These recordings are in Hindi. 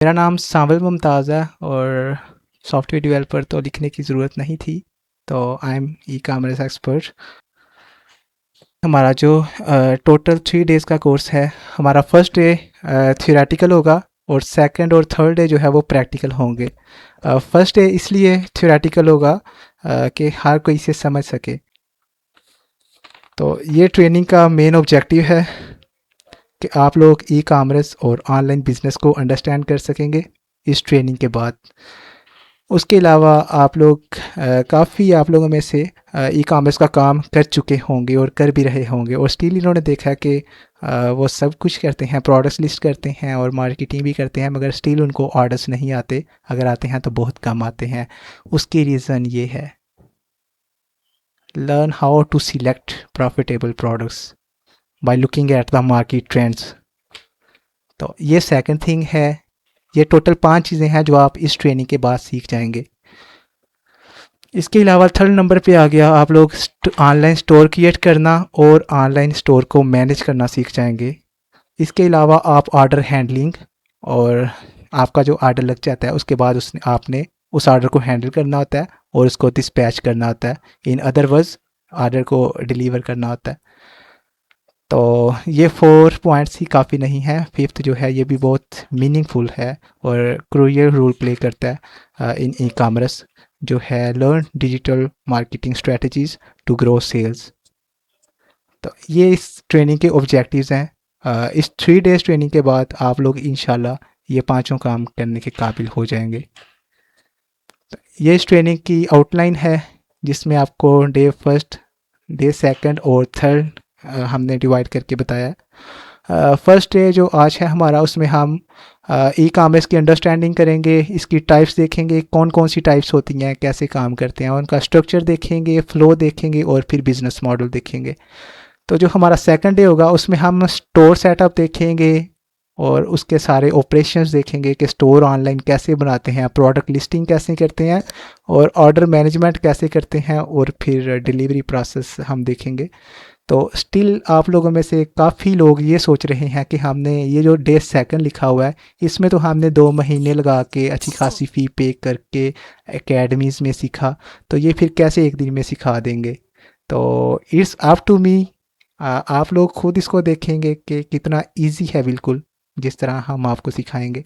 मेरा नाम सावल मुमताज़ है और सॉफ्टवेयर डेवलपर तो लिखने की ज़रूरत नहीं थी, तो I am e commerce expert. हमारा जो टोटल 3 डेज़ का कोर्स है, हमारा फर्स्ट डे थियोरेटिकल होगा और सेकंड और थर्ड डे जो है वो प्रैक्टिकल होंगे। फर्स्ट डे इसलिए थियोरेटिकल होगा कि हर कोई इसे समझ सके। तो ये ट्रेनिंग का मेन ऑब्जेक्टिव है कि आप लोग ई कॉमर्स और ऑनलाइन बिजनेस को अंडरस्टैंड कर सकेंगे इस ट्रेनिंग के बाद। उसके अलावा आप लोग काफ़ी आप लोगों में से ई कॉमर्स का काम कर चुके होंगे और कर भी रहे होंगे और स्टिल इन्होंने देखा कि वो सब कुछ करते हैं, प्रोडक्ट्स लिस्ट करते हैं और मार्केटिंग भी करते हैं, मगर स्टिल उनको ऑर्डर्स नहीं आते। अगर आते हैं तो बहुत कम आते हैं। उसकी रीज़न ये है, learn how to select profitable products by looking at the market trends. तो ये सेकंड थिंग है। ये टोटल 5 चीज़ें हैं जो आप इस ट्रेनिंग के बाद सीख जाएंगे। इसके अलावा थर्ड नंबर पे आ गया, आप लोग ऑनलाइन स्टोर क्रिएट करना और ऑनलाइन स्टोर को मैनेज करना सीख जाएंगे। इसके अलावा आप ऑर्डर हैंडलिंग और आपका जो ऑर्डर लग जाता है उसके बाद उसने आपने उस ऑर्डर को हैंडल करना होता है और उसको डिस्पैच करना होता है। इन अदर वर्ड्स, ऑर्डर को डिलीवर करना होता है। तो ये 4 पॉइंट्स ही काफ़ी नहीं है, फिफ्थ जो है ये भी बहुत मीनिंगफुल है और क्रूशियल रोल प्ले करता है इन ई कॉमर्स, जो है learn digital marketing strategies to grow sales. तो ये इस ट्रेनिंग के ऑब्जेक्टिव्स हैं। इस 3 डेज ट्रेनिंग के बाद आप लोग इंशाल्लाह ये पांचों काम करने के काबिल हो जाएंगे। तो ये इस ट्रेनिंग की आउटलाइन है, जिसमें आपको डे फर्स्ट, डे सेकंड और थर्ड हमने डिवाइड करके बताया। फर्स्ट डे जो आज है हमारा, उसमें हम ई कॉमर्स की अंडरस्टैंडिंग करेंगे, इसकी टाइप्स देखेंगे, कौन कौन सी टाइप्स होती हैं, कैसे काम करते हैं, उनका स्ट्रक्चर देखेंगे, फ्लो देखेंगे और फिर बिजनेस मॉडल देखेंगे। तो जो हमारा सेकंड डे होगा उसमें हम स्टोर सेटअप देखेंगे और उसके सारे ऑपरेशंस देखेंगे कि स्टोर ऑनलाइन कैसे बनाते हैं, प्रोडक्ट लिस्टिंग कैसे करते हैं और ऑर्डर मैनेजमेंट कैसे करते हैं और फिर डिलीवरी प्रोसेस हम देखेंगे। तो स्टिल आप लोगों में से काफ़ी लोग ये सोच रहे हैं कि हमने ये जो डे सेकंड लिखा हुआ है, इसमें तो हमने 2 महीने लगा के अच्छी खासी फ़ी पे करके एकेडमीज़ में सीखा, तो ये फिर कैसे एक दिन में सिखा देंगे। तो इट्स अप टू मी। आप लोग खुद इसको देखेंगे कि कितना इजी है, बिल्कुल जिस तरह हम आपको सिखाएंगे,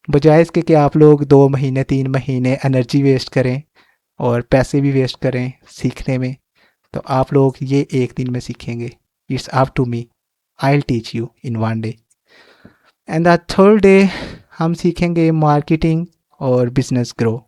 बजाय इसके कि आप लोग 2 महीने 3 महीने एनर्जी वेस्ट करें और पैसे भी वेस्ट करें सीखने में। तो आप लोग ये एक दिन में सीखेंगे। It's up to me, I will teach you in 1 day. And the third day हम सीखेंगे मार्केटिंग और बिजनेस ग्रो।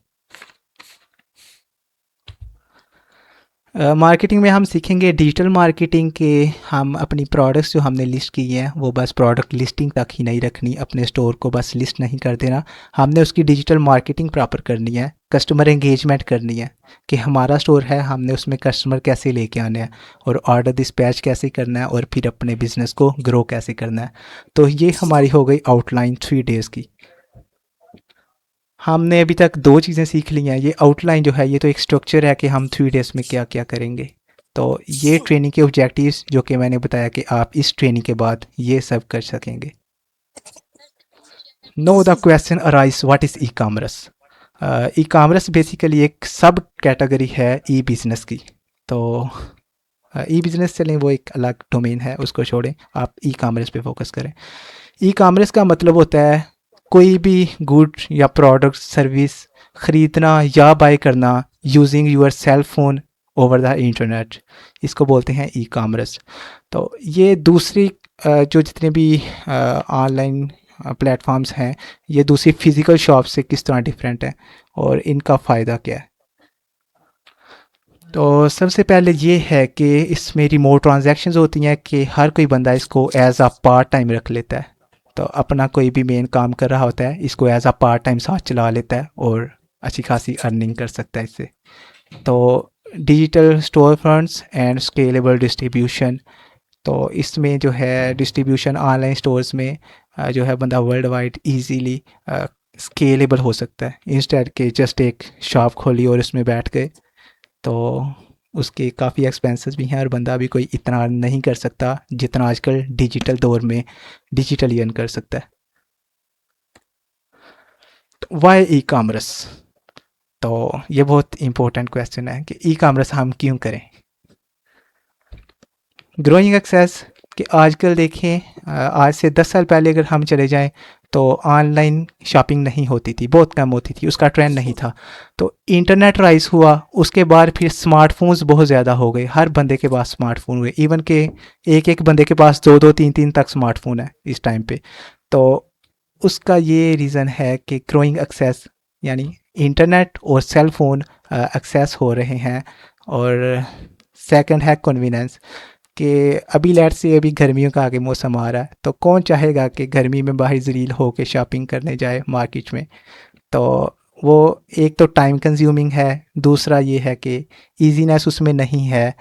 मार्केटिंग में हम सीखेंगे डिजिटल मार्केटिंग के, हम अपनी प्रोडक्ट्स जो हमने लिस्ट की हैं वो बस प्रोडक्ट लिस्टिंग तक ही नहीं रखनी, अपने स्टोर को बस लिस्ट नहीं कर देना, हमने उसकी डिजिटल मार्केटिंग प्रॉपर करनी है, कस्टमर एंगेजमेंट करनी है कि हमारा स्टोर है, हमने उसमें कस्टमर कैसे लेके आने हैं और ऑर्डर डिस्पैच कैसे करना है और फिर अपने बिजनेस को ग्रो कैसे करना है। तो ये हमारी हो गई आउटलाइन 3 डेज़ की। हमने अभी तक 2 चीज़ें सीख ली हैं। ये आउटलाइन जो है ये तो एक स्ट्रक्चर है कि हम 3 डेज़ में क्या क्या करेंगे। तो ये ट्रेनिंग के ऑब्जेक्टिव्स जो कि मैंने बताया कि आप इस ट्रेनिंग के बाद ये सब कर सकेंगे। Know the question arise, what is e commerce. E commerce basically एक सब कैटेगरी है ई बिज़नेस की। तो ई बिज़नेस चलें, वो एक अलग डोमेन है, उसको छोड़ें, आप ई कॉमर्स पे फोकस करें। ई कॉमर्स का मतलब होता है कोई भी गुड या प्रोडक्ट सर्विस ख़रीदना या बाय करना using your cell phone over the internet, इसको बोलते हैं ई कॉमर्स। तो ये दूसरी जो जितने भी ऑनलाइन प्लेटफॉर्म्स हैं, ये दूसरी फ़िज़िकल शॉप से किस तरह डिफरेंट है और इनका फ़ायदा क्या है। तो सबसे पहले ये है कि इसमें रिमोट ट्रांजैक्शंस होती हैं कि हर कोई बंदा इसको एज अ पार्ट टाइम रख लेता है। तो अपना कोई भी मेन काम कर रहा होता है, इसको एज अ पार्ट टाइम साथ चला लेता है और अच्छी खासी अर्निंग कर सकता है इससे। तो digital store fronts and scalable distribution, तो इसमें जो है डिस्ट्रीब्यूशन ऑनलाइन स्टोर्स में जो है बंदा वर्ल्ड वाइड ईजीली स्केलेबल हो सकता है, इंस्टेड के जस्ट एक शॉप खोली और उसमें बैठ गए। तो उसके काफ़ी एक्सपेंसेस भी हैं और बंदा भी कोई इतना अर्न नहीं कर सकता जितना आजकल डिजिटल दौर में डिजिटली अर्न कर सकता है। Why e commerce? तो ये बहुत इंपॉर्टेंट क्वेश्चन है कि ई कामर्स हम क्यों करें। ग्रोइंग एक्सेस कि आजकल देखें, आज से 10 साल पहले अगर हम चले जाएं तो ऑनलाइन शॉपिंग नहीं होती थी, बहुत कम होती थी, उसका ट्रेंड नहीं था। तो इंटरनेट राइज हुआ, उसके बाद फिर स्मार्टफोन्स बहुत ज़्यादा हो गए, हर बंदे के पास स्मार्टफोन हुए, इवन के एक एक बंदे के पास दो दो तीन तीन तक स्मार्टफोन है इस टाइम पे। तो उसका ये रीज़न है कि ग्रोइंग एक्सेस यानी इंटरनेट और सेल फ़ोन एक्सेस हो रहे हैं। और सेकंड है कन्वीनेंस कि अभी लेट से अभी गर्मियों का आगे मौसम आ रहा है, तो कौन चाहेगा कि गर्मी में बाहर ज़लील हो के शॉपिंग करने जाए मार्केट में। तो वो एक तो टाइम कंज्यूमिंग है, दूसरा ये है कि ईजीनेस उसमें नहीं है,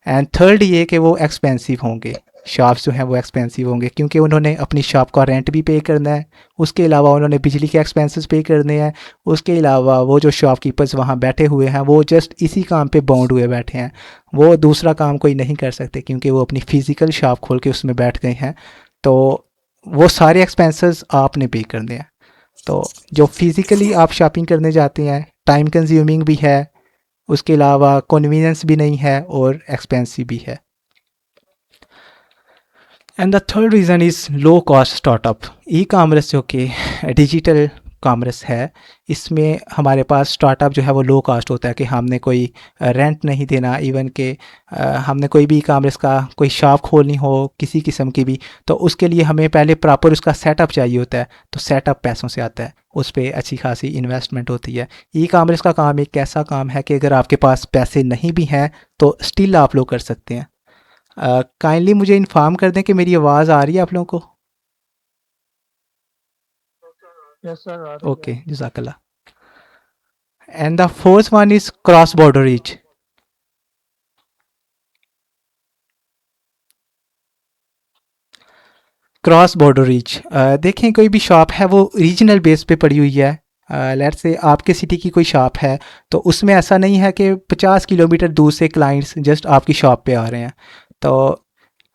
एंड थर्ड ये कि वो एक्सपेंसिव होंगे। शॉप्स जो हैं वो एक्सपेंसिव होंगे क्योंकि उन्होंने अपनी शॉप का रेंट भी पे करना है, उसके अलावा उन्होंने बिजली के एक्सपेंसेस पे करने हैं, उसके अलावा वो जो शॉपकीपर्स वहाँ बैठे हुए हैं वो जस्ट इसी काम पे बाउंड हुए बैठे हैं, वो दूसरा काम कोई नहीं कर सकते क्योंकि वो अपनी फ़िज़िकल शॉप खोल के उसमें बैठ गए हैं। तो वो सारे एक्सपेंसेस आपने पे करने हैं। तो जो फिज़िकली आप शॉपिंग करने जाते हैं टाइम कंज्यूमिंग भी है, उसके अलावा कन्वीनियंस भी नहीं है और एक्सपेंसिव भी है। And the third reason is low cost startup. E commerce जो कि डिजिटल कामर्स है, इसमें हमारे पास स्टार्टअप जो है वो लो कॉस्ट होता है कि हमने कोई रेंट नहीं देना, इवन के हमने कोई भी ई कामर्स का कोई शॉप खोलनी हो किसी किस्म की भी, तो उसके लिए हमें पहले प्रॉपर उसका सेटअप चाहिए होता है। तो सेटअप पैसों से आता है, उस पर अच्छी खासी इन्वेस्टमेंट होती है। ई कामर्स का काम एक ऐसा काम है कि अगर आपके पास पैसे नहीं भी हैं तो स्टिल आप लोग कर सकते हैं। काइंडली मुझे इन्फॉर्म कर दें कि मेरी आवाज़ आ रही है आप लोगों को? यस सर, आ रही ओके, है। जज़ाकल्लाह। And the fourth one is cross border reach. Cross border reach, देखें कोई भी शॉप है वो रीजनल बेस पे पड़ी हुई है। लेट से आपके सिटी की कोई शॉप है, तो उसमें ऐसा नहीं है कि 50 किलोमीटर दूर से क्लाइंट्स जस्ट आपकी शॉप पे आ रहे हैं। तो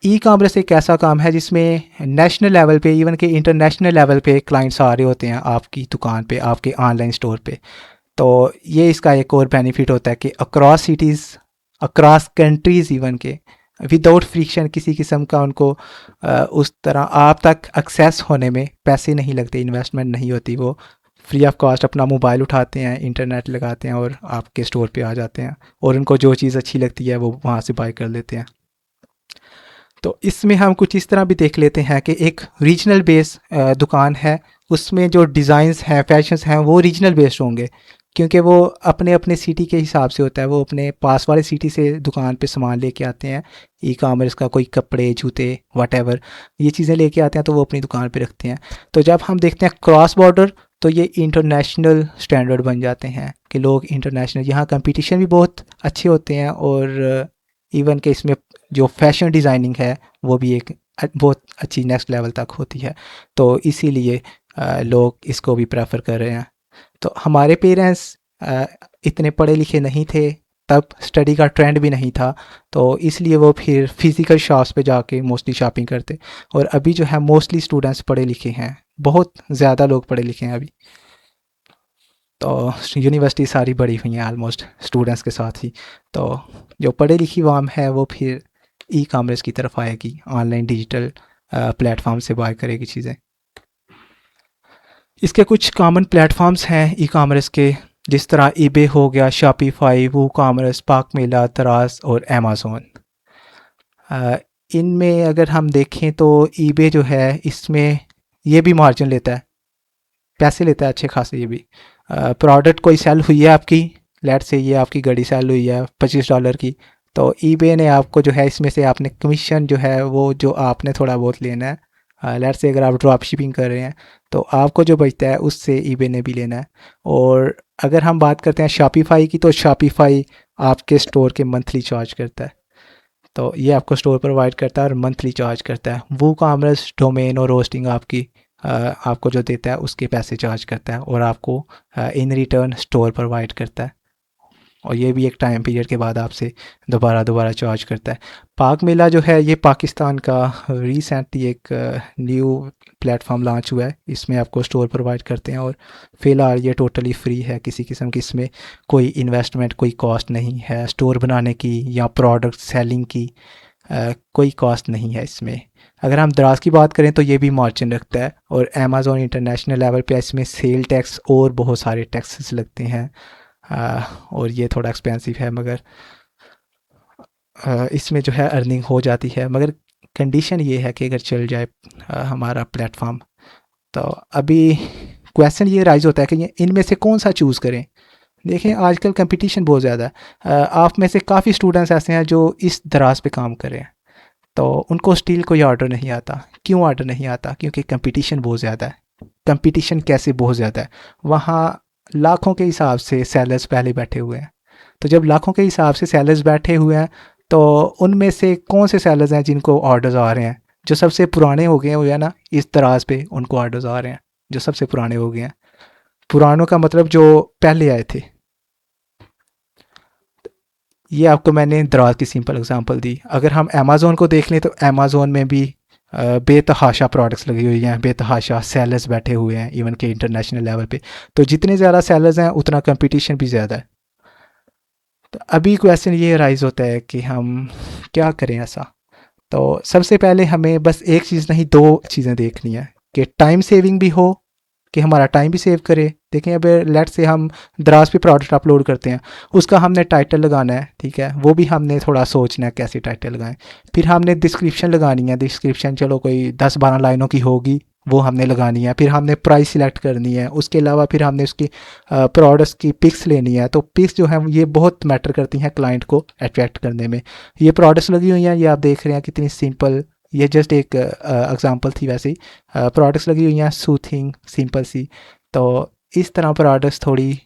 ई कामर्स एक ऐसा काम है जिसमें नेशनल लेवल पे, इवन के इंटरनेशनल लेवल पे क्लाइंट्स आ रहे होते हैं आपकी दुकान पे, आपके ऑनलाइन स्टोर पे। तो ये इसका एक और बेनिफिट होता है कि across cities, across countries, even के विदाउट फ्रिक्शन किसी किस्म का उनको उस तरह आप तक एक्सेस होने में पैसे नहीं लगते, इन्वेस्टमेंट नहीं होती, वो फ्री ऑफ कॉस्ट अपना मोबाइल उठाते हैं, इंटरनेट लगाते हैं और आपके स्टोर पे आ जाते हैं, और उनको जो चीज़ अच्छी लगती है वो वहाँ से बाय कर लेते हैं। तो इसमें हम कुछ इस तरह भी देख लेते हैं कि एक रीजनल बेस दुकान है, उसमें जो डिज़ाइंस हैं, फैशंस हैं, वो रीजनल बेस्ड होंगे क्योंकि वो अपने अपने सिटी के हिसाब से होता है, वो अपने पास वाले सिटी से दुकान पे सामान लेके आते हैं। ई कामर्स का कोई कपड़े, जूते, वटेवर, ये चीज़ें लेके आते हैं तो वो अपनी दुकान पे रखते हैं। तो जब हम देखते हैं क्रॉस बॉर्डर, तो ये इंटरनेशनल स्टैंडर्ड बन जाते हैं कि लोग इंटरनेशनल, यहाँ कंपटीशन भी बहुत अच्छे होते हैं, और इवन के इसमें जो फैशन डिज़ाइनिंग है वो भी एक बहुत अच्छी नेक्स्ट लेवल तक होती है। तो इसीलिए लोग इसको भी प्रेफर कर रहे हैं। तो हमारे पेरेंट्स इतने पढ़े लिखे नहीं थे, तब स्टडी का ट्रेंड भी नहीं था, तो इसलिए वो फिर फिज़िकल शॉप्स पे जाके मोस्टली शॉपिंग करते। और अभी जो है मोस्टली स्टूडेंट्स पढ़े लिखे हैं, बहुत ज़्यादा लोग पढ़े लिखे हैं अभी। तो यूनिवर्सिटी सारी बड़ी हुई हैं ऑलमोस्ट स्टूडेंट्स के साथ ही। तो जो पढ़ी लिखी वाम है वो फिर ई कामर्स की तरफ आएगी, ऑनलाइन डिजिटल प्लेटफॉर्म से बाय करेगी चीज़ें। इसके कुछ कॉमन प्लेटफॉर्म्स हैं ई कामर्स के, जिस तरह ईबे हो गया, शॉपिफाई, वो कामर्स, पाक मेला, दराज और अमेज़ोन। इनमें अगर हम देखें तो ईबे जो है इसमें ये भी मार्जिन लेता है, पैसे लेता है अच्छे खासे। ये भी प्रोडक्ट कोई सेल हुई है आपकी, लेट से ये आपकी घड़ी सेल हुई है $25 की, तो ईबे ने आपको जो है इसमें से आपने कमीशन जो है वो जो आपने थोड़ा बहुत लेना है। लेट से अगर आप ड्रॉप शिपिंग कर रहे हैं तो आपको जो बचता है उससे ईबे ने भी लेना है। और अगर हम बात करते हैं शॉपिफाई की, तो शॉपिफाई आपके स्टोर के मंथली चार्ज करता है। तो ये आपको स्टोर प्रोवाइड करता है और मंथली चार्ज करता है। वो कॉमर्स डोमेन और होस्टिंग आपकी आपको जो देता है उसके पैसे चार्ज करता है, और आपको इन रिटर्न स्टोर प्रोवाइड करता है। और ये भी एक टाइम पीरियड के बाद आपसे दोबारा चार्ज करता है। पाक मिला जो है ये पाकिस्तान का रिसेंटली एक न्यू प्लेटफॉर्म लॉन्च हुआ है। इसमें आपको स्टोर प्रोवाइड करते हैं और फ़िलहाल ये टोटली फ्री है, किसी किस्म की इसमें कोई इन्वेस्टमेंट, कोई कॉस्ट नहीं है स्टोर बनाने की या प्रोडक्ट सेलिंग की। कोई कॉस्ट नहीं है इसमें। अगर हम दराज की बात करें तो ये भी मार्जिन रखता है और अमेज़ॉन इंटरनेशनल लेवल पे इसमें सेल टैक्स और बहुत सारे टैक्सेस लगते हैं। और ये थोड़ा एक्सपेंसिव है, मगर इसमें जो है अर्निंग हो जाती है, मगर कंडीशन ये है कि अगर चल जाए हमारा प्लेटफॉर्म। तो अभी क्वेश्चन ये राइज होता है कि ये इनमें से कौन सा चूज़ करें। देखें आजकल कंपटीशन बहुत ज़्यादा है। आप में से काफ़ी स्टूडेंट्स ऐसे हैं जो इस दराज पे काम कर रहे हैं, तो उनको स्टील कोई ऑर्डर नहीं आता। क्यों ऑर्डर नहीं आता? क्योंकि कंपटीशन बहुत ज़्यादा है। कंपटीशन कैसे बहुत ज़्यादा है? वहाँ लाखों के हिसाब से सेलर्स पहले बैठे हुए हैं। तो जब लाखों के हिसाब से सेलर्स बैठे हुए हैं, तो उनमें से कौन से सेलर्स हैं जिनको ऑर्डर्स आ रहे हैं? जो सबसे पुराने हो गए हैं, वो है ना इस दराज पे, उनको ऑर्डर्स आ रहे हैं जो सबसे पुराने हो गए हैं। पुरानों का मतलब जो पहले आए थे। ये आपको मैंने दराज की सिंपल एग्जांपल दी। अगर हम अमेज़ोन को देख लें तो अमेज़ोन में भी बेतहाशा प्रोडक्ट्स लगी हुई हैं, बेतहाशा सेलर्स बैठे हुए हैं, इवन के इंटरनेशनल लेवल पे। तो जितने ज़्यादा सेलर्स हैं उतना कंपटीशन भी ज़्यादा है। तो अभी क्वेश्चन ये राइज होता है कि हम क्या करें ऐसा। तो सबसे पहले हमें बस एक चीज़ नहीं, दो चीज़ें देखनी है कि टाइम सेविंग भी हो, कि हमारा टाइम भी सेव करे। देखें अब लेट से हम दराज पे प्रोडक्ट अपलोड करते हैं, उसका हमने टाइटल लगाना है, ठीक है, वो भी हमने थोड़ा सोचना है कैसे टाइटल लगाएं। फिर हमने डिस्क्रिप्शन लगानी है, डिस्क्रिप्शन चलो कोई 10-12 लाइनों की होगी, वो हमने लगानी है। फिर हमने प्राइस सिलेक्ट करनी है, उसके अलावा फिर हमने उसकी प्रोडक्ट्स की पिक्स लेनी है। तो पिक्स जो है ये बहुत मैटर करती हैं क्लाइंट को अट्रैक्ट करने में। ये प्रोडक्ट्स लगी हुई हैं, ये आप देख रहे हैं कितनी सिंपल, ये जस्ट एक एग्जांपल थी। वैसे ही प्रोडक्ट्स लगी हुई हैं सूथिंग सिंपल सी। तो इस तरह प्रोडक्ट्स थोड़ी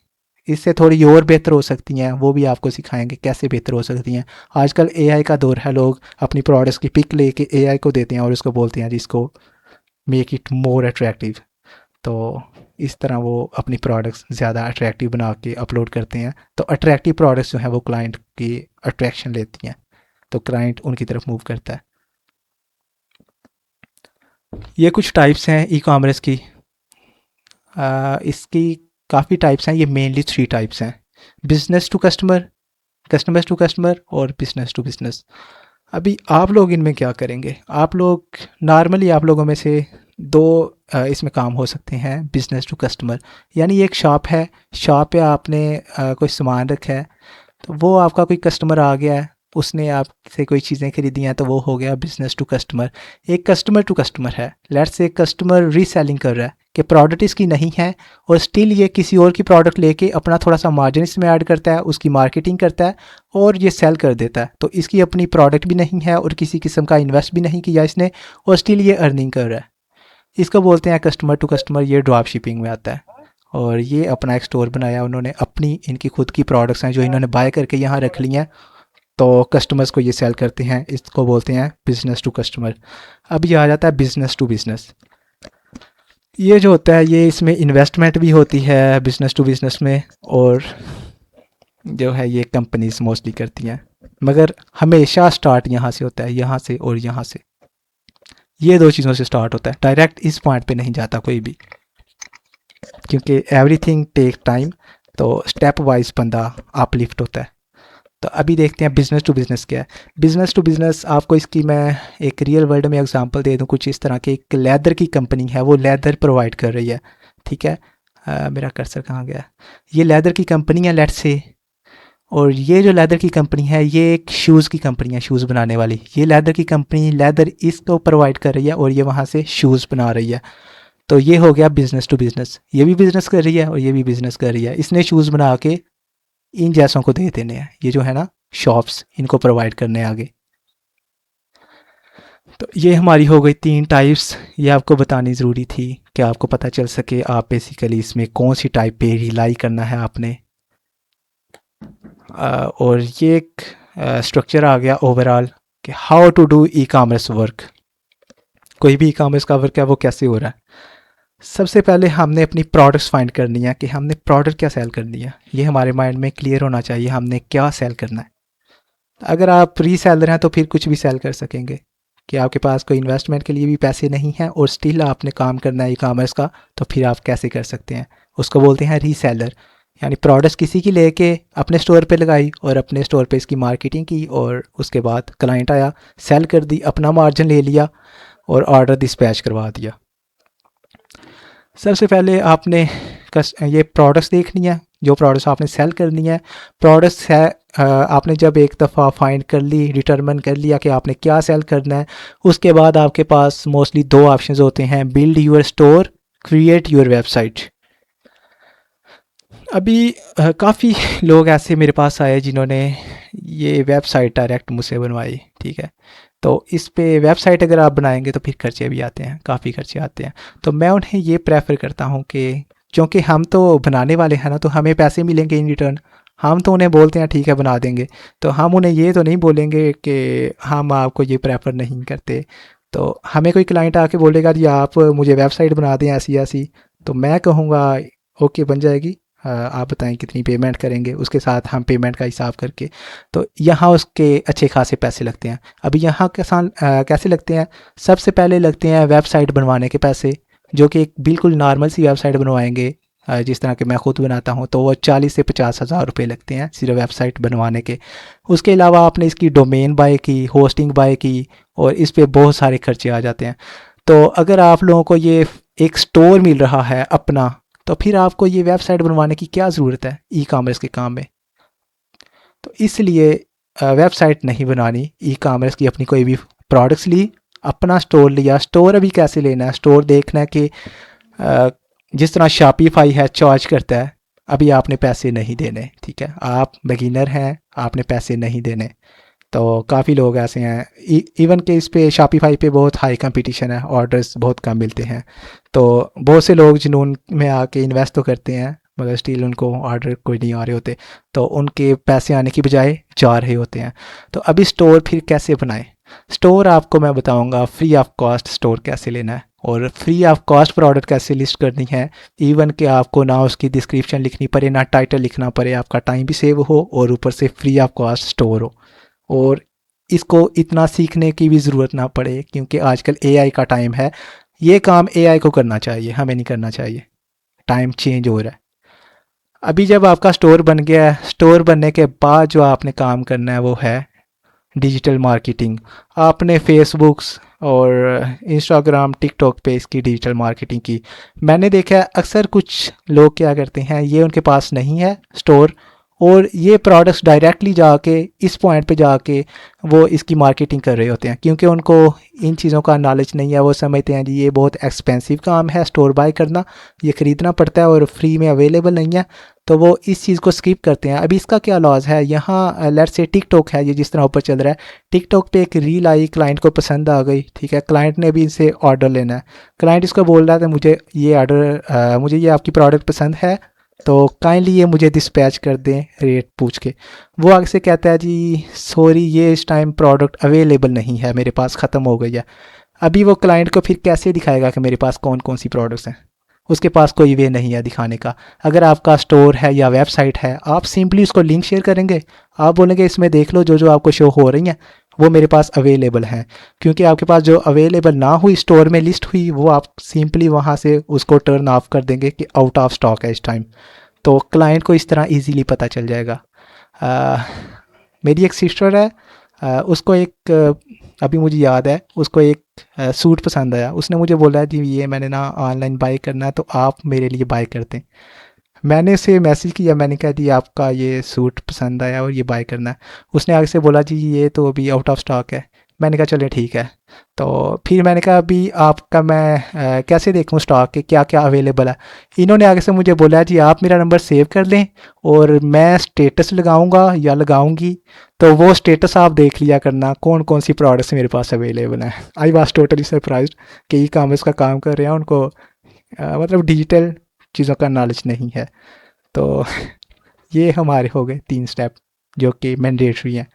इससे थोड़ी और बेहतर हो सकती हैं, वो भी आपको सिखाएंगे कैसे बेहतर हो सकती हैं। आजकल एआई का दौर है, लोग अपनी प्रोडक्ट्स की पिक लेके एआई को देते हैं और उसको बोलते हैं जिसको मेक इट मोर अट्रैक्टिव। तो इस तरह वो अपनी प्रोडक्ट्स ज़्यादा अट्रैक्टिव बना के अपलोड करते हैं। तो अट्रैक्टिव प्रोडक्ट्स जो हैं वो क्लाइंट की अट्रैक्शन लेती हैं, तो क्लाइंट उनकी तरफ मूव करता है। ये कुछ टाइप्स हैं ई कॉमर्स की। इसकी काफ़ी टाइप्स हैं, ये मेनली 3 टाइप्स हैं: business to customer, customers to customer और बिजनेस टू बिजनेस। अभी आप लोग इनमें क्या करेंगे? आप लोग नॉर्मली आप लोगों में से 2 इसमें काम हो सकते हैं। बिजनेस टू कस्टमर यानी एक शॉप है, शॉप पे आपने कोई सामान रखा है, तो वो आपका कोई कस्टमर आ गया है, उसने आपसे कोई चीज़ें खरीदी हैं, तो वो हो गया बिजनेस टू कस्टमर। एक कस्टमर टू कस्टमर है, लेट्स से कस्टमर रीसेलिंग कर रहा है कि प्रोडक्ट इसकी नहीं है और स्टिल ये किसी और की प्रोडक्ट लेके अपना थोड़ा सा मार्जिन इसमें ऐड करता है, उसकी मार्केटिंग करता है और ये सेल कर देता है। तो इसकी अपनी प्रोडक्ट भी नहीं है और किसी किस्म का इन्वेस्ट भी नहीं किया इसने, और स्टिल ये अर्निंग कर रहा है। इसको बोलते हैं कस्टमर टू कस्टमर। ये ड्रॉप शिपिंग में आता है। और ये अपना एक स्टोर बनाया उन्होंने, अपनी इनकी खुद की प्रोडक्ट्स हैं जो इन्होंने बाय करके यहाँ रख ली हैं, तो कस्टमर्स को ये सेल करते हैं। इसको बोलते हैं बिजनेस टू कस्टमर। अब ये आ जाता है बिजनेस टू बिजनेस। ये जो होता है ये इसमें इन्वेस्टमेंट भी होती है बिजनेस टू बिजनेस में, और जो है ये कंपनीज मोस्टली करती हैं, मगर हमेशा स्टार्ट यहाँ से होता है, यहाँ से और यहाँ से। ये 2 चीज़ों से स्टार्ट होता है, डायरेक्ट इस पॉइंट पे नहीं जाता कोई भी, क्योंकि एवरीथिंग टेक टाइम। तो स्टेप वाइज बंदा अपलिफ्ट होता है। तो अभी देखते हैं बिज़नेस टू बिज़नेस क्या है। बिज़नेस टू बिज़नेस आपको इसकी मैं एक रियल वर्ल्ड में एग्जांपल दे दूं। कुछ इस तरह की एक लेदर की कंपनी है, वो लेदर प्रोवाइड कर रही है, ठीक है। मेरा कर्सर कहाँ गया? ये लेदर की कंपनी है लेट्स से, और ये जो लेदर की कंपनी है ये एक शूज़ की कंपनी है, शूज़ बनाने वाली। ये लेदर की कंपनी लेदर इसको प्रोवाइड कर रही है और ये वहाँ से शूज़ बना रही है। तो ये हो गया बिज़नेस टू बिज़नेस। ये भी बिज़नेस कर रही है और ये भी बिज़नेस कर रही है। इसने शूज़ बना के इन जैसों को दे देने हैं, ये जो है ना शॉप्स, इनको प्रोवाइड करने आगे। तो ये हमारी हो गई 3 टाइप्स। ये आपको बतानी ज़रूरी थी कि आपको पता चल सके आप बेसिकली इसमें कौन सी टाइप पे रिलाई करना है आपने। और ये एक स्ट्रक्चर आ गया ओवरऑल कि how to do e commerce work. कोई भी ई कॉमर्स का वर्क है वो कैसे हो रहा है। सबसे पहले हमने अपनी प्रोडक्ट्स फाइंड करनी है कि हमने प्रोडक्ट क्या सेल करनी है। ये हमारे माइंड में क्लियर होना चाहिए हमने क्या सेल करना है। अगर आप रीसेलर हैं तो फिर कुछ भी सेल कर सकेंगे कि आपके पास कोई इन्वेस्टमेंट के लिए भी पैसे नहीं हैं और स्टिल आपने काम करना है ई कॉमर्स का, तो फिर आप कैसे कर सकते हैं। उसको बोलते हैं रीसेलर। यानी प्रोडक्ट्स किसी की लेके अपने स्टोर पे लगाई और अपने स्टोर पे इसकी मार्केटिंग की और उसके बाद क्लाइंट आया, सेल कर दी, अपना मार्जिन ले लिया और ऑर्डर डिस्पैच करवा दिया। सबसे पहले आपने ये प्रोडक्ट्स देखनी है, जो प्रोडक्ट्स आपने सेल करनी है। प्रोडक्ट्स है आपने जब एक दफ़ा फाइंड कर ली, डिटरमिन कर लिया कि आपने क्या सेल करना है, उसके बाद आपके पास मोस्टली दो ऑप्शंस होते हैं, build your store, create your website. अभी काफ़ी लोग ऐसे मेरे पास आए जिन्होंने ये वेबसाइट डायरेक्ट मुझसे बनवाई, ठीक है। तो इस पे वेबसाइट अगर आप बनाएंगे तो फिर खर्चे भी आते हैं, काफ़ी खर्चे आते हैं। तो मैं उन्हें ये प्रेफर करता हूँ कि क्योंकि हम तो बनाने वाले हैं ना, तो हमें पैसे मिलेंगे इन रिटर्न। हम तो उन्हें बोलते हैं ठीक है बना देंगे, तो हम उन्हें ये तो नहीं बोलेंगे कि हम आपको ये प्रेफर नहीं करते। तो हमें कोई क्लाइंट आके बोलेगा जी आप मुझे वेबसाइट बना दें ऐसी ऐसी, तो मैं कहूँगा ओके बन जाएगी, आप बताएं कितनी पेमेंट करेंगे, उसके साथ हम पेमेंट का हिसाब करके। तो यहाँ उसके अच्छे खासे पैसे लगते हैं। अभी यहाँ कैसे लगते हैं, सबसे पहले लगते हैं वेबसाइट बनवाने के पैसे, जो कि एक बिल्कुल नॉर्मल सी वेबसाइट बनवाएंगे जिस तरह के मैं खुद बनाता हूँ, तो वो 40 से 50 हज़ार रुपये लगते हैं सिर्फ वेबसाइट बनवाने के। उसके अलावा आपने इसकी डोमेन बाय की, होस्टिंग बाय की, और इस पर बहुत सारे खर्चे आ जाते हैं। तो अगर आप लोगों को ये एक स्टोर मिल रहा है अपना, तो फिर आपको ये वेबसाइट बनवाने की क्या ज़रूरत है ई कॉमर्स के काम में। तो इसलिए वेबसाइट नहीं बनानी ई कॉमर्स की। अपनी कोई भी प्रोडक्ट्स ली, अपना स्टोर लिया। स्टोर अभी कैसे लेना है, स्टोर देखना है कि जिस तरह शॉपिफाई है चार्ज करता है, अभी आपने पैसे नहीं देने, ठीक है। आप बिगिनर हैं, आपने पैसे नहीं देने। तो काफ़ी लोग ऐसे हैं इवन के इस पे शॉपिफाई पे बहुत हाई कंपटीशन है, ऑर्डर्स बहुत कम मिलते हैं। तो बहुत से लोग जुनून में आके इन्वेस्ट तो करते हैं, मगर स्टिल उनको ऑर्डर कोई नहीं आ रहे होते, तो उनके पैसे आने की बजाय जा रहे होते हैं। तो अभी स्टोर फिर कैसे बनाएं। स्टोर आपको मैं बताऊंगा फ्री ऑफ कॉस्ट स्टोर कैसे लेना है और फ्री ऑफ कॉस्ट प्रोडक्ट कैसे लिस्ट करनी है। इवन कि आपको ना उसकी डिस्क्रिप्शन लिखनी पड़े, ना टाइटल लिखना पड़े, आपका टाइम भी सेव हो और ऊपर से फ्री ऑफ कॉस्ट स्टोर हो। और इसको इतना सीखने की भी ज़रूरत ना पड़े, क्योंकि आजकल एआई का टाइम है। ये काम एआई को करना चाहिए, हमें नहीं करना चाहिए। टाइम चेंज हो रहा है। अभी जब आपका स्टोर बन गया है, स्टोर बनने के बाद जो आपने काम करना है वो है डिजिटल मार्केटिंग। आपने फेसबुक्स और इंस्टाग्राम, टिकटॉक पे इसकी डिजिटल मार्केटिंग की। मैंने देखा है अक्सर कुछ लोग क्या करते हैं, ये उनके पास नहीं है स्टोर, और ये प्रोडक्ट्स डायरेक्टली जाके इस पॉइंट पे जाके वो इसकी मार्केटिंग कर रहे होते हैं, क्योंकि उनको इन चीज़ों का नॉलेज नहीं है। वो समझते हैं जी ये बहुत एक्सपेंसिव काम है स्टोर बाय करना, ये ख़रीदना पड़ता है और फ्री में अवेलेबल नहीं है, तो वो इस चीज़ को स्किप करते हैं। अभी इसका क्या लॉज है, यहाँ लेट्स से टिकटॉक है, ये जिस तरह ऊपर चल रहा है, टिकटॉक पे एक रील आई, क्लाइंट को पसंद आ गई, ठीक है। क्लाइंट ने भी इनसे ऑर्डर लेना है। क्लाइंट इसको बोल रहा था मुझे ये ऑर्डर, मुझे ये आपकी प्रोडक्ट पसंद है, तो काइंडली ये मुझे डिस्पैच कर दें रेट पूछ के। वो आगे से कहता है जी सॉरी ये इस टाइम प्रोडक्ट अवेलेबल नहीं है, मेरे पास ख़त्म हो गई है। अभी वो क्लाइंट को फिर कैसे दिखाएगा कि मेरे पास कौन कौन सी प्रोडक्ट्स हैं। उसके पास कोई वे नहीं है दिखाने का। अगर आपका स्टोर है या वेबसाइट है, आप सिंपली उसको लिंक शेयर करेंगे, आप बोलेंगे इसमें देख लो जो जो आपको शो हो रही हैं वो मेरे पास अवेलेबल हैं। क्योंकि आपके पास जो अवेलेबल ना हुई स्टोर में लिस्ट हुई, वो आप सिंपली वहाँ से उसको टर्न ऑफ कर देंगे कि आउट ऑफ स्टॉक है इस टाइम। तो क्लाइंट को इस तरह इजीली पता चल जाएगा। मेरी एक सिस्टर है, उसको एक अभी मुझे याद है, उसको एक सूट पसंद आया। उसने मुझे बोला जी ये मैंने ना ऑनलाइन बाय करना है, तो आप मेरे लिए बाय कर दें। मैंने उसे मैसेज किया, मैंने कहा जी आपका ये सूट पसंद आया और ये बाय करना है। उसने आगे से बोला जी ये तो अभी आउट ऑफ स्टॉक है। मैंने कहा चलिए ठीक है। तो फिर मैंने कहा अभी आपका मैं कैसे देखूं स्टॉक के क्या क्या अवेलेबल है। इन्होंने आगे से मुझे बोला जी आप मेरा नंबर सेव कर लें और मैं स्टेटस लगाऊंगा या लगाऊंगी, तो वो स्टेटस आप देख लिया करना कौन कौन सी प्रोडक्ट्स मेरे पास अवेलेबल हैं। आई वाज टोटली सरप्राइज्ड कि ई कॉमर्स का काम कर रहे हैं, उनको मतलब डिजिटल चीज़ों का नॉलेज नहीं है। तो ये हमारे हो गए 3 स्टेप जो कि मैंडेटरी हैं।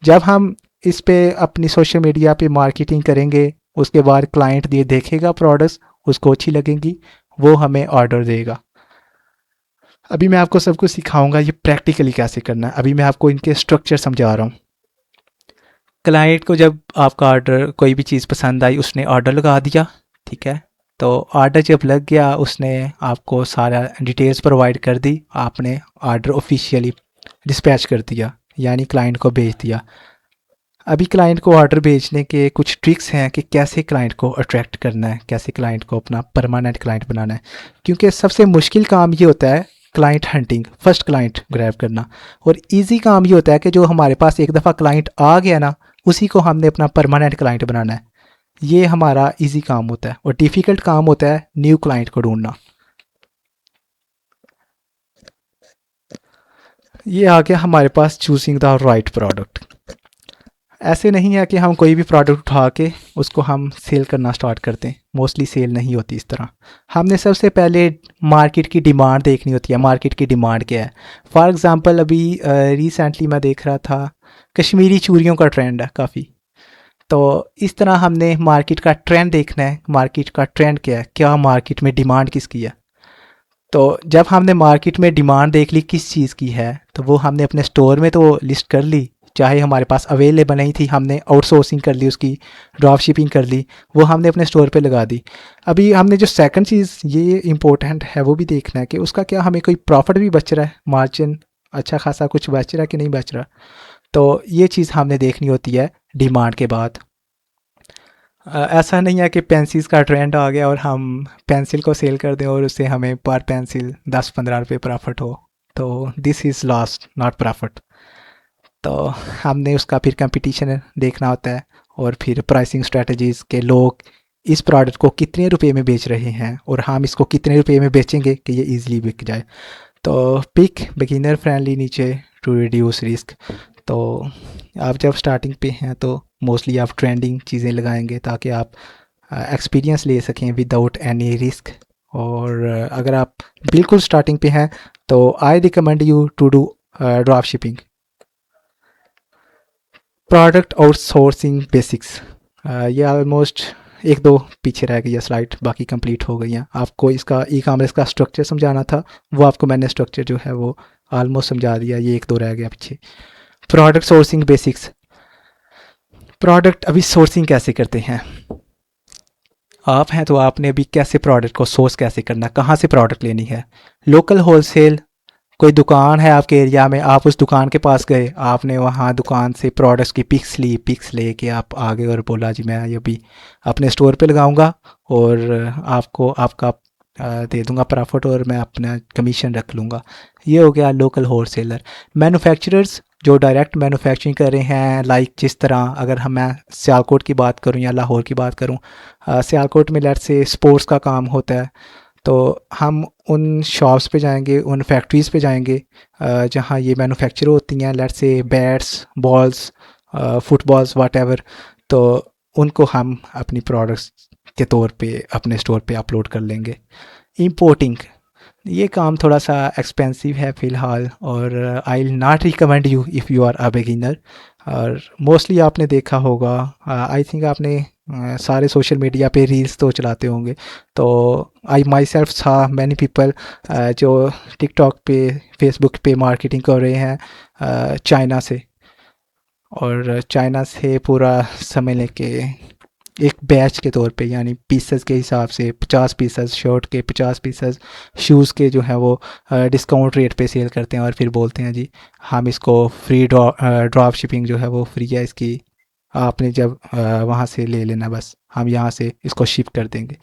जब हम इस पे अपनी सोशल मीडिया पे मार्केटिंग करेंगे, उसके बाद क्लाइंट ये देखेगा प्रोडक्ट्स उसको अच्छी लगेंगी, वो हमें ऑर्डर देगा। अभी मैं आपको सब कुछ सिखाऊंगा ये प्रैक्टिकली कैसे करना है। अभी मैं आपको इनके स्ट्रक्चर समझा रहा हूँ। क्लाइंट को जब आपका ऑर्डर, कोई भी चीज़ पसंद आई, उसने ऑर्डर लगा दिया, ठीक है। तो ऑर्डर जब लग गया, उसने आपको सारा डिटेल्स प्रोवाइड कर दी, आपने ऑर्डर ऑफिशियली डिस्पैच कर दिया, यानी क्लाइंट को भेज दिया। अभी क्लाइंट को ऑर्डर भेजने के कुछ ट्रिक्स हैं कि कैसे क्लाइंट को अट्रैक्ट करना है, कैसे क्लाइंट को अपना परमानेंट क्लाइंट बनाना है। क्योंकि सबसे मुश्किल काम ये होता है client hunting, first client grab करना। और इजी काम ये होता है कि जो हमारे पास एक दफ़ा क्लाइंट आ गया ना, उसी को हमने अपना परमानेंट क्लाइंट बनाना है। ये हमारा इजी काम होता है। और डिफ़िकल्ट काम होता है न्यू क्लाइंट को ढूंढना। ये आ गया हमारे पास चूजिंग द राइट प्रोडक्ट। ऐसे नहीं है कि हम कोई भी प्रोडक्ट उठा के उसको हम सेल करना स्टार्ट करते हैं। मोस्टली सेल नहीं होती इस तरह। हमने सबसे पहले मार्केट की डिमांड देखनी होती है। मार्केट की डिमांड क्या है? फॉर एग्ज़ाम्पल अभी रिसेंटली मैं देख रहा था कश्मीरी चूड़ियों का ट्रेंड है काफ़ी। तो इस तरह हमने मार्केट का ट्रेंड देखना है। मार्केट का ट्रेंड क्या है, क्या मार्केट में डिमांड किसकी है। तो जब हमने मार्केट में डिमांड देख ली किस चीज़ की है, तो वो हमने अपने स्टोर में तो लिस्ट कर ली। चाहे हमारे पास अवेलेबल नहीं थी, हमने आउटसोर्सिंग कर ली, उसकी ड्रॉप शिपिंग कर ली, वो हमने अपने स्टोर पे लगा दी। अभी हमने जो सेकंड चीज़ ये इम्पोर्टेंट है वो भी देखना है कि उसका क्या हमें कोई प्रॉफिट भी बच रहा है, मार्जिन अच्छा खासा कुछ बच रहा है कि नहीं बच रहा। तो ये चीज़ हमने देखनी होती है डिमांड के बाद। ऐसा नहीं है कि पेंसिल्स का ट्रेंड आ गया और हम पेंसिल को सेल कर दें और उससे हमें पर पेंसिल 10-15 रुपये प्रॉफिट हो। तो this is loss not profit. तो हमने उसका फिर कंपटीशन देखना होता है और फिर प्राइसिंग स्ट्रेटजीज़ के लोग इस प्रोडक्ट को कितने रुपए में बेच रहे हैं और हम इसको कितने रुपए में बेचेंगे कि ये ईज़िली बिक जाए। तो पिक बिगिनर फ्रेंडली नीचे टू रिड्यूस रिस्क। तो आप जब स्टार्टिंग पे हैं तो मोस्टली आप ट्रेंडिंग चीज़ें लगाएंगे ताकि आप एक्सपीरियंस ले सकें विदाउट एनी रिस्क। और अगर आप बिल्कुल स्टार्टिंग पे हैं तो I recommend you to do drop shipping. Product outsourcing basics, ये ऑलमोस्ट एक दो पीछे रह गई है स्लाइड, बाकी कंप्लीट हो गई हैं। आपको इसका ई कॉमर्स का स्ट्रक्चर समझाना था, वो आपको मैंने स्ट्रक्चर जो है वो ऑलमोस्ट समझा दिया। ये एक दो रह गया पीछे। Product sourcing basics. प्रोडक्ट अभी सोर्सिंग कैसे करते हैं आप हैं तो आपने अभी कैसे प्रोडक्ट को सोर्स कैसे करना, कहाँ से प्रोडक्ट लेनी है। लोकल होलसेल, कोई दुकान है आपके एरिया में, आप उस दुकान के पास गए, आपने वहाँ दुकान से प्रोडक्ट्स की पिक्स ली, पिक्स लेके आप आ गए और बोला जी मैं ये भी अपने स्टोर पे लगाऊंगा और आपको आपका दे दूंगा प्रॉफिट और मैं अपना कमीशन रख लूँगा। ये हो गया लोकल होलसेलर। मैन्युफैक्चरर्स जो डायरेक्ट मैन्युफैक्चरिंग कर रहे हैं, लाइक जिस तरह अगर हम मैं सियालकोट की बात करूं या लाहौर की बात करूं, सियालकोट में लेट्स से स्पोर्ट्स का काम होता है, तो हम उन शॉप्स पे जाएंगे, उन फैक्ट्रीज़ पे जाएंगे जहाँ ये मैन्युफैक्चर होती हैं, let's say bats, balls, footballs, वाट। तो उनको हम अपनी प्रोडक्ट्स के तौर पे अपने स्टोर पे अपलोड कर लेंगे। इंपोर्टिंग, ये काम थोड़ा सा एक्सपेंसिव है फ़िलहाल और I will not recommend you if you are a beginner. और मोस्टली आपने देखा होगा, आई थिंक आपने सारे सोशल मीडिया पे रील्स तो चलाते होंगे, तो आई माई सेल्फ सा मैनी पीपल जो टिकटॉक पे, फेसबुक पे मार्केटिंग कर रहे हैं चाइना से। और चाइना से पूरा समय लेके एक बैच के तौर पे, यानी पीसेस के हिसाब से 50 पीसेस शर्ट के, 50 पीसेस शूज़ के जो है वो डिस्काउंट रेट पे सेल करते हैं और फिर बोलते हैं जी हम इसको फ्री ड्रॉप शिपिंग जो है वो फ्री है इसकी, आपने जब वहाँ से ले लेना, बस हम यहाँ से इसको शिप कर देंगे।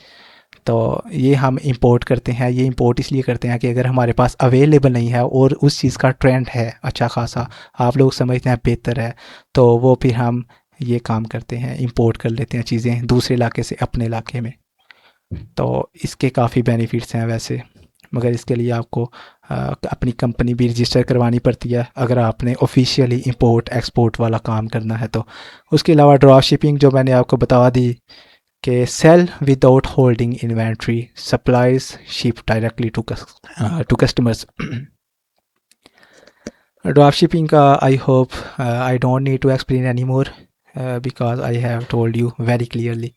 तो ये हम इंपोर्ट करते हैं। ये इंपोर्ट इसलिए करते हैं कि अगर हमारे पास अवेलेबल नहीं है और उस चीज़ का ट्रेंड है अच्छा खासा, आप लोग समझते हैं बेहतर है, तो वो फिर हम ये काम करते हैं, इंपोर्ट कर लेते हैं चीज़ें दूसरे इलाके से अपने इलाके में। तो इसके काफ़ी बेनिफिट्स हैं वैसे, मगर इसके लिए आपको अपनी कंपनी भी रजिस्टर करवानी पड़ती है अगर आपने ऑफिशियली इंपोर्ट एक्सपोर्ट वाला काम करना है तो। उसके अलावा ड्रॉप शिपिंग जो मैंने आपको बता दी कि sell without holding inventory, supplies ship directly to customers. Drop shipping का I hope I don't need to explain any more because I have told you very clearly.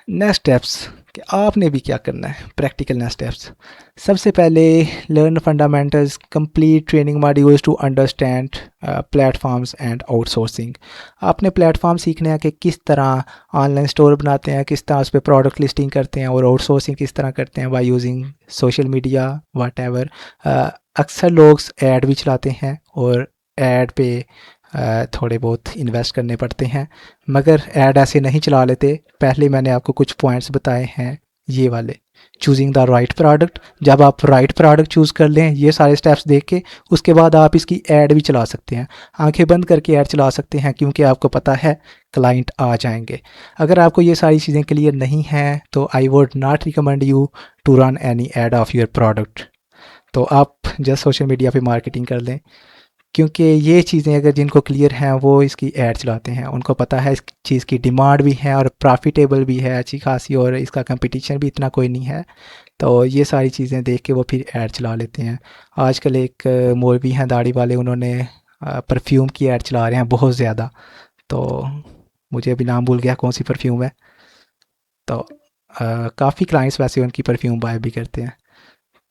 Next steps, कि आपने भी क्या करना है। प्रैक्टिकल नेक्स्ट स्टेप्स, सबसे पहले learn fundamentals, complete training modules to understand platforms and outsourcing. आपने प्लेटफॉर्म सीखने हैं कि किस तरह ऑनलाइन स्टोर बनाते हैं, किस तरह उस पर प्रोडक्ट लिस्टिंग करते हैं, और आउटसोर्सिंग किस तरह करते हैं by using social media whatever. अक्सर लोग ऐड भी चलाते हैं और ऐड पे थोड़े बहुत इन्वेस्ट करने पड़ते हैं, मगर ऐड ऐसे नहीं चला लेते। पहले मैंने आपको कुछ पॉइंट्स बताए हैं ये वाले, चूजिंग द राइट प्रोडक्ट। जब आप राइट प्रोडक्ट चूज़ कर लें, ये सारे स्टेप्स देख के, उसके बाद आप इसकी ऐड भी चला सकते हैं, आंखें बंद करके ऐड चला सकते हैं, क्योंकि आपको पता है क्लाइंट आ जाएंगे। अगर आपको ये सारी चीज़ें क्लियर नहीं हैं तो I would not recommend you to run any ad of your product. तो आप जस्ट सोशल मीडिया पे मार्केटिंग कर लें, क्योंकि ये चीज़ें अगर जिनको क्लियर हैं वो इसकी ऐड चलाते हैं, उनको पता है इस चीज़ की डिमांड भी है और प्रॉफिटेबल भी है अच्छी खासी, और इसका कंपटीशन भी इतना कोई नहीं है। तो ये सारी चीज़ें देख के वो फिर ऐड चला लेते हैं। आजकल एक मौलवी हैं दाढ़ी वाले, उन्होंने परफ्यूम की ऐड चला रहे हैं बहुत ज़्यादा, तो मुझे अभी नाम भूल गया कौन सी परफ्यूम है। तो काफ़ी क्लाइंट्स वैसे उनकी परफ्यूम बाय भी करते हैं।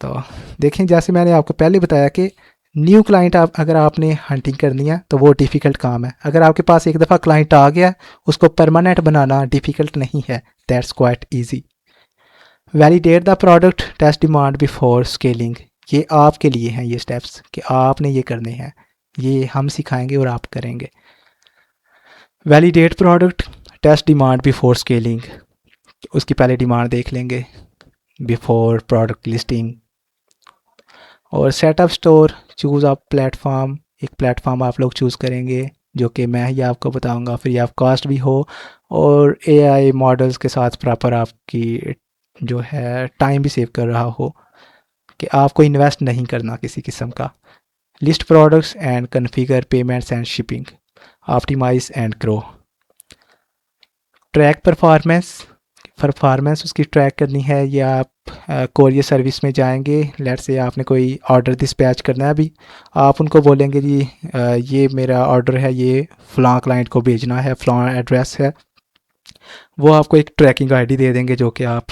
तो देखें, जैसे मैंने आपको पहले बताया कि न्यू क्लाइंट अगर आपने हंटिंग करनी है तो वो डिफ़िकल्ट काम है। अगर आपके पास एक दफ़ा क्लाइंट आ गया, उसको परमानेंट बनाना डिफ़िकल्ट नहीं है, that's quite easy. Validate the product, test demand before scaling. ये आपके लिए हैं ये स्टेप्स कि आपने ये करने हैं, ये हम सिखाएंगे और आप करेंगे। Validate product, test demand before scaling, उसकी पहले डिमांड देख लेंगे बिफोर प्रोडक्ट लिस्टिंग। और सेटअप स्टोर, चूज़ आप प्लेटफॉर्म, एक प्लेटफॉर्म आप लोग चूज़ करेंगे जो कि मैं ही आपको बताऊंगा, फ्री ऑफ कॉस्ट भी हो और एआई मॉडल्स के साथ प्रॉपर आपकी जो है टाइम भी सेव कर रहा हो, कि आपको इन्वेस्ट नहीं करना किसी किस्म का। List products and configure payments and shipping, optimize and grow. Track performance उसकी ट्रैक करनी है, या आप कोरियर सर्विस में जाएंगे, लेट से आपने कोई ऑर्डर डिस्पैच करना है, अभी आप उनको बोलेंगे जी ये मेरा ऑर्डर है, ये फ़लाँ क्लाइंट को भेजना है, फ़लाँ एड्रेस है। वो आपको एक ट्रैकिंग आईडी दे देंगे जो कि आप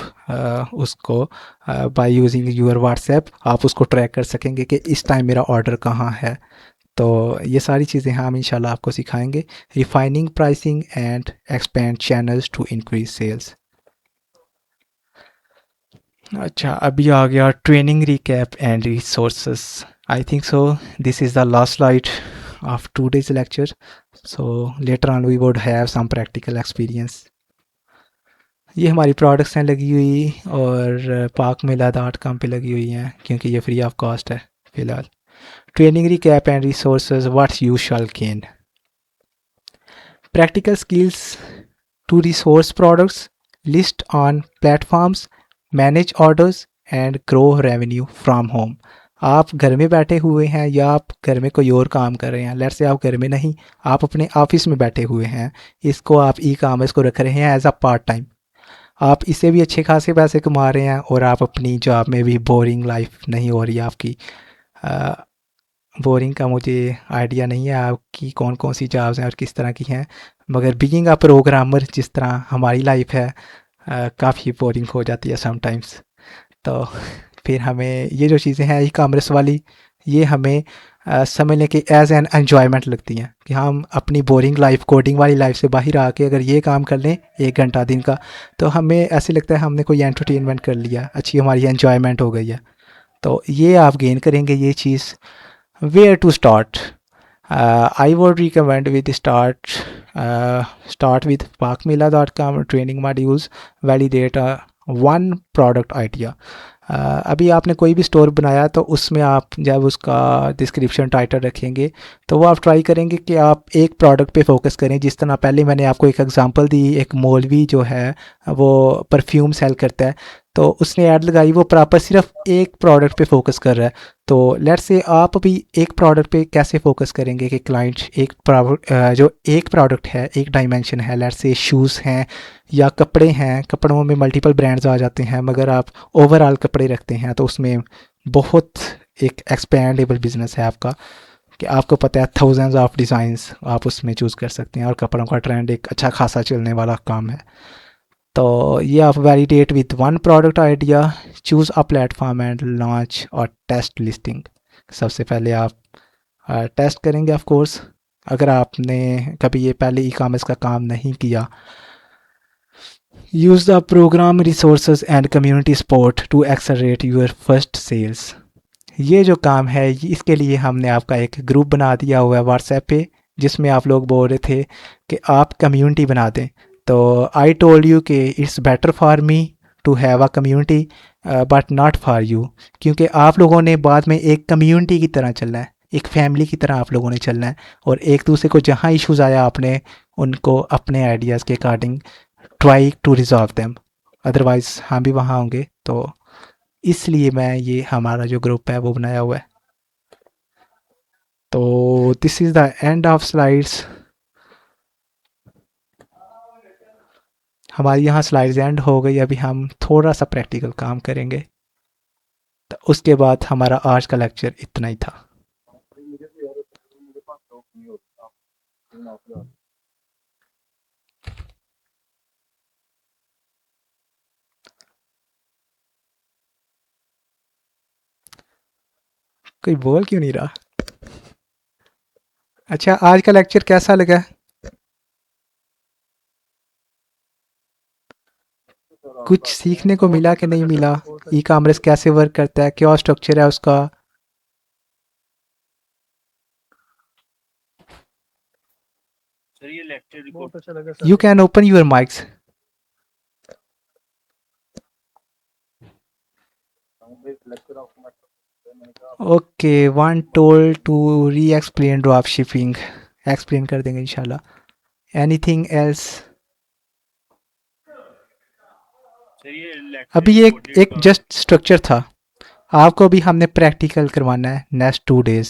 उसको बाय यूजिंग यूर व्हाट्सएप आप उसको ट्रैक कर सकेंगे कि इस टाइम मेरा ऑर्डर कहाँ है। तो ये सारी चीज़ें हम इंशाल्लाह आपको सिखाएंगे। Refining pricing and expand channels to increase sales. अच्छा, अभी आ गया training recap and resources. I think so this is the last slide of today's lecture, so later on we would have some practical experience. ये हमारी प्रोडक्ट्स हैं लगी हुई, और pakmela.com पे लगी हुई हैं क्योंकि ये फ्री ऑफ कॉस्ट है फ़िलहाल। Training recap and resources, what's you shall gain. Practical skills to resource products, list on platforms, manage orders and grow revenue from home. आप घर में बैठे हुए हैं या आप घर में कोई और काम कर रहे हैं, लेट्स से आप घर में नहीं, आप अपने ऑफिस में बैठे हुए हैं, इसको आप ई कॉमर्स को रख रहे हैं एज अ पार्ट टाइम, आप इससे भी अच्छे खासे पैसे कमा रहे हैं, और आप अपनी जॉब में भी बोरिंग लाइफ नहीं हो रही है आपकी। बोरिंग का मुझे आइडिया नहीं है आपकी कौन कौन सी जॉब्स हैं और किस तरह की हैं, मगर बीइंग अ प्रोग्रामर जिस तरह हमारी लाइफ है काफ़ी बोरिंग हो जाती है समटाइम्स। तो फिर हमें ये जो चीज़ें हैं ई कॉमर्स वाली, ये हमें समझने की एज एन एन्जॉयमेंट लगती हैं कि हम अपनी बोरिंग लाइफ, कोडिंग वाली लाइफ से बाहर आके अगर ये काम कर लें 1 घंटा दिन का, तो हमें ऐसे लगता है हमने कोई एंटरटेनमेंट कर लिया, अच्छी हमारी एन्जॉयमेंट हो गई है। तो ये आप गेन करेंगे ये चीज़। Where to start, I would recommend with start with pakmela.com training modules, validate one product idea. अभी आपने कोई भी स्टोर बनाया तो उसमें आप जब उसका डिस्क्रिप्शन टाइटल रखेंगे तो वो आप ट्राई करेंगे कि आप एक प्रोडक्ट पे फोकस करें। जिस तरह पहले मैंने आपको एक एग्जांपल दी, एक मौलवी जो है वो परफ्यूम सेल करता है, तो उसने ऐड लगाई, वो प्रॉपर सिर्फ एक प्रोडक्ट पे फोकस कर रहा है। तो लेट्स से आप भी एक प्रोडक्ट पे कैसे फोकस करेंगे कि क्लाइंट एक जो एक प्रोडक्ट है, एक डायमेंशन है, लेट्स से शूज़ हैं या कपड़े हैं, कपड़ों में मल्टीपल ब्रांड्स आ जाते हैं, मगर आप ओवरऑल कपड़े रखते हैं तो उसमें बहुत एक एक्सपेंडेबल बिजनेस है आपका, कि आपको पता है थाउजेंड्स ऑफ डिज़ाइंस आप उसमें चूज़ कर सकते हैं, और कपड़ों का ट्रेंड एक अच्छा खासा चलने वाला काम है। तो ये आप validate with one product idea, choose a platform and launch और टेस्ट लिस्टिंग। सबसे पहले आप टेस्ट करेंगे ऑफ कोर्स। अगर आपने कभी ये पहले ई कॉमर्स का काम नहीं किया, use the program resources and community support to accelerate your first sales. ये जो काम है इसके लिए हमने आपका एक ग्रुप बना दिया हुआ है व्हाट्सएप पे, जिसमें आप लोग बोल रहे थे कि आप कम्युनिटी बना दें। तो आई टोल्ड यू कि it's better for me to have a community but not for you, क्योंकि आप लोगों ने बाद में एक कम्युनिटी की तरह चलना है, एक फैमिली की तरह आप लोगों ने चलना है, और एक दूसरे को जहाँ इश्यूज़ आया आपने उनको अपने आइडियाज़ के according try to resolve them, otherwise हम भी वहाँ होंगे। तो इसलिए मैं ये हमारा जो ग्रुप है वो बनाया हुआ है। तो this is the end of slides. हमारी यहाँ स्लाइड्स एंड हो गई। अभी हम थोड़ा सा प्रैक्टिकल काम करेंगे, तो उसके बाद हमारा आज का लेक्चर इतना ही था। कोई बोल क्यों नहीं रहा? अच्छा, आज का लेक्चर कैसा लगा? कुछ सीखने को मिला कि नहीं मिला? ई कॉमर्स कैसे वर्क करता है, क्या स्ट्रक्चर है उसका? सर ये लेक्चर रिपोर्ट अच्छा लगा you can open your mics. Okay, one told to re explain drop shipping, explain कर देंगे इंशाल्लाह। Anything else? अभी एक जस्ट स्ट्रक्चर था, आपको भी हमने प्रैक्टिकल करवाना है नेक्स्ट 2 days।